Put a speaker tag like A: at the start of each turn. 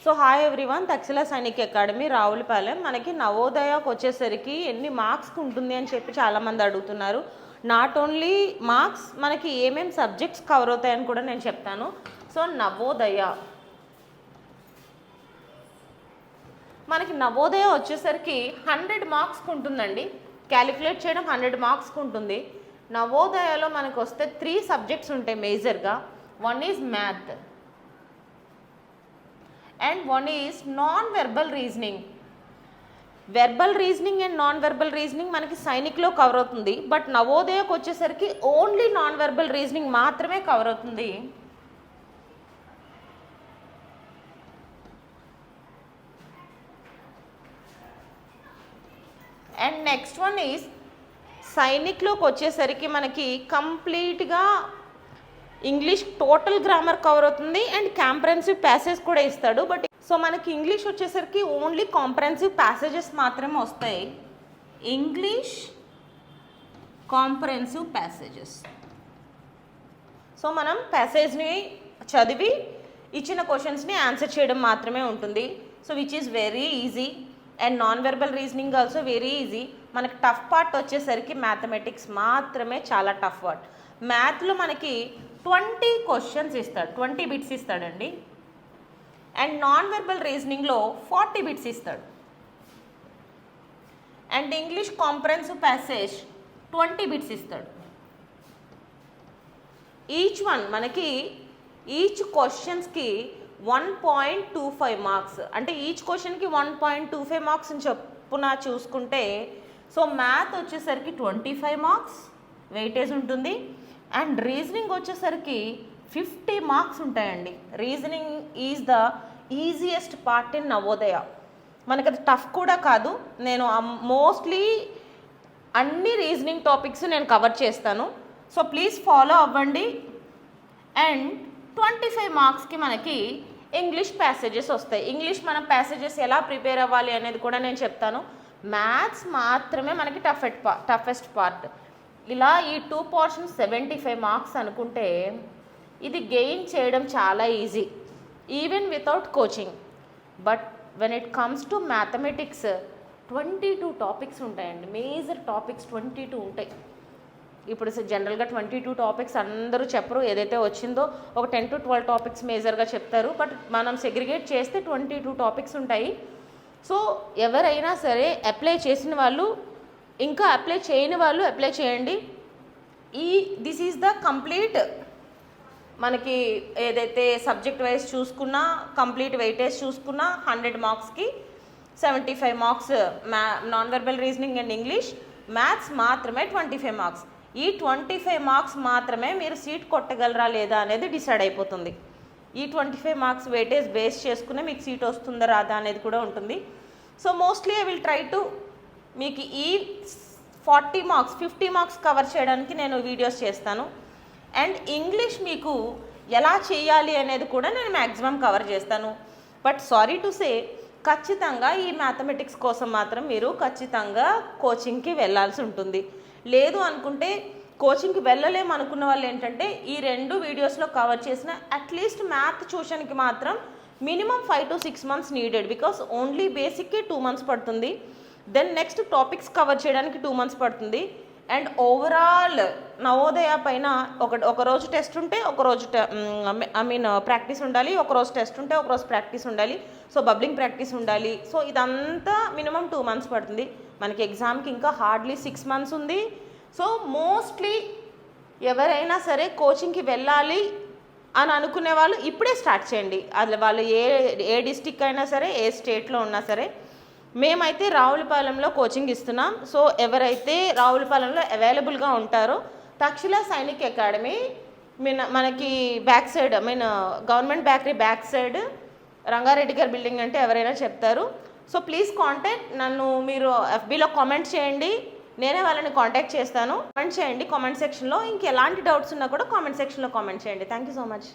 A: So hi everyone, Takshashila Sainik academy Ravulapalem. మనకి నవోదయకు వచ్చేసరికి ఎన్ని మార్క్స్కి ఉంటుంది అని చెప్పి చాలామంది అడుగుతున్నారు. నాట్ ఓన్లీ మార్క్స్, మనకి ఏమేమి సబ్జెక్ట్స్ కవర్ అవుతాయని కూడా నేను చెప్తాను. సో మనకి నవోదయ వచ్చేసరికి 100 మార్క్స్కి ఉంటుందండి. క్యాలిక్యులేట్ చేయడం 100 మార్క్స్కి ఉంటుంది. నవోదయలో మనకు వస్తే 3 సబ్జెక్ట్స్ ఉంటాయి మేజర్గా. One is math and one is non-verbal reasoning. Verbal reasoning and non verbal reasoning మనకి సైనిక్లో కవర్ అవుతుంది. బట్ నవోదయకు వచ్చేసరికి ఓన్లీ నాన్ వెర్బల్ రీజనింగ్ మాత్రమే కవర్ అవుతుంది. అండ్ నెక్స్ట్ వన్ ఈజ్ సైనిక్లోకి వచ్చేసరికి మనకి కంప్లీట్గా ఇంగ్లీష్ టోటల్ గ్రామర్ కవర్ అవుతుంది అండ్ కాంప్రహెన్సివ్ ప్యాసేజ్ కూడా ఇస్తాడు. బట్ సో మనకి ఇంగ్లీష్ వచ్చేసరికి ఓన్లీ కాంప్రహెన్సివ్ ప్యాసేజెస్ మాత్రమే వస్తాయి. English comprehensive passages. సో మనం ప్యాసేజ్ని చదివి ఇచ్చిన క్వశ్చన్స్ని ఆన్సర్ చేయడం మాత్రమే ఉంటుంది. So which is very easy. And non verbal reasoning also very easy. మనకి టఫ్ పార్ట్ వచ్చేసరికి మ్యాథమెటిక్స్ మాత్రమే చాలా టఫ్ పార్ట్. మ్యాథ్లో మనకి 20 క్వశ్చన్స్ ఇస్తాడు, 20 బిట్స్ ఇస్తాడండి. అండ్ నాన్ వెర్బల్ రీజనింగ్లో 40 బిట్స్ ఇస్తాడు. And English comprehensive passage 20 bits ఇస్తాడు. ఈచ్ వన్ మనకి ఈచ్ క్వశ్చన్స్కి 1.25 మార్క్స్, అంటే ఈచ్ క్వశ్చన్కి 1.25 మార్క్స్ అని చెప్పున చూసుకుంటే, సో మ్యాథ్ వచ్చేసరికి 25 మార్క్స్ వెయిటేజ్ ఉంటుంది. అండ్ రీజనింగ్ వచ్చేసరికి 50 మార్క్స్ ఉంటాయండి. Reasoning is the easiest part in Navodaya. మనకి అది టఫ్ కూడా కాదు. నేను మోస్ట్లీ అన్ని రీజనింగ్ టాపిక్స్ నేను కవర్ చేస్తాను. సో ప్లీజ్ ఫాలో అవ్వండి. అండ్ 25 మార్క్స్కి మనకి ఇంగ్లీష్ ప్యాసేజెస్ వస్తాయి. ఇంగ్లీష్ మనం ప్యాసేజెస్ ఎలా ప్రిపేర్ అవ్వాలి అనేది కూడా నేను చెప్తాను. మ్యాథ్స్ మాత్రమే మనకి టఫెస్ట్ పార్ట్. ఇలా ఈ 2 పోర్షన్స్ 75 మార్క్స్ అనుకుంటే ఇది గెయిన్ చేయడం చాలా easy, even without coaching. But when it comes to mathematics 22 topics ఉంటాయండి. మేజర్ టాపిక్స్ 22 ఉంటాయి. ఇప్పుడు జనరల్గా 22 టాపిక్స్ అందరూ చెప్పరు. ఏదైతే వచ్చిందో ఒక 10 to 12 టాపిక్స్ మేజర్గా చెప్తారు. బట్ మనం సెగ్రిగేట్ చేస్తే 22 టాపిక్స్ ఉంటాయి. సో ఎవరైనా సరే అప్లై చేసిన వాళ్ళు, ఇంకా అప్లై చేయని వాళ్ళు అప్లై చేయండి. దిస్ ఈజ్ ద కంప్లీట్ మనకి ఏదైతే సబ్జెక్ట్ వైజ్ చూసుకున్నా, కంప్లీట్ వెయిటేజ్ చూసుకున్నా 100 మార్క్స్కి 75 marks non verbal reasoning and English. Maths మాత్రమే 25 మార్క్స్. ఈ 25 మార్క్స్ మాత్రమే మీరు సీట్ కొట్టగలరా లేదా అనేది డిసైడ్ అయిపోతుంది. ఈ 25 మార్క్స్ వెయిటేజ్ బేస్ చేసుకునే మీకు సీట్ వస్తుందా రాదా అనేది కూడా ఉంటుంది. So mostly I will try to మీకు ఈ 40 మార్క్స్ 50 మార్క్స్ కవర్ చేయడానికి నేను వీడియోస్ చేస్తాను. అండ్ ఇంగ్లీష్ మీకు ఎలా చేయాలి అనేది కూడా నేను మ్యాక్సిమం కవర్ చేస్తాను. బట్ సారీ టు సే, ఖచ్చితంగా ఈ మ్యాథమెటిక్స్ కోసం మాత్రం మీరు ఖచ్చితంగా కోచింగ్కి వెళ్ళాల్సి ఉంటుంది. లేదు అనుకుంటే కోచింగ్కి వెళ్ళలేము అనుకున్న వాళ్ళు ఏంటంటే ఈ 2 వీడియోస్లో కవర్ చేసిన అట్లీస్ట్ మ్యాథ్ ట్యూషన్కి మాత్రం minimum 5 to 6 months needed. Because only బేసిక్కి 2 months పడుతుంది. దెన్ నెక్స్ట్ టాపిక్స్ కవర్ చేయడానికి 2 months పడుతుంది. అండ్ ఓవరాల్ నవోదయ పైన ఒక రోజు టెస్ట్ ఉంటే ఒకరోజు ప్రాక్టీస్ ఉండాలి, ఒకరోజు టెస్ట్ ఉంటే ఒకరోజు ప్రాక్టీస్ ఉండాలి. సో బబ్లింగ్ ప్రాక్టీస్ ఉండాలి. సో ఇదంతా మినిమం 2 months పడుతుంది. మనకి ఎగ్జామ్కి ఇంకా హార్డ్లీ 6 months ఉంది. సో మోస్ట్లీ ఎవరైనా సరే కోచింగ్కి వెళ్ళాలి అని అనుకునే వాళ్ళు ఇప్పుడే స్టార్ట్ చేయండి. అది వాళ్ళు ఏ డిస్టిక్ అయినా సరే, ఏ స్టేట్లో ఉన్నా సరే. మేమైతే రావులపాలెంలో కోచింగ్ ఇస్తున్నాం. సో ఎవరైతే రావులపాలెంలో అవైలబుల్గా ఉంటారో తక్షశిల సైనిక్ అకాడమీ మనకి back side government bakery back side Rangareddy గారి బిల్డింగ్ అంటే ఎవరైనా చెప్తారు. సో ప్లీజ్ కాంటాక్ట్ నన్ను. మీరు FBలో కామెంట్ చేయండి, నేనే వాళ్ళని కాంటాక్ట్ చేస్తాను. కామెంట్ చేయండి కామెంట్ సెక్షన్లో. ఇంకెలాంటి డౌట్స్ ఉన్నా కూడా కామెంట్ సెక్షన్లో కామెంట్ చేయండి. Thank you so much.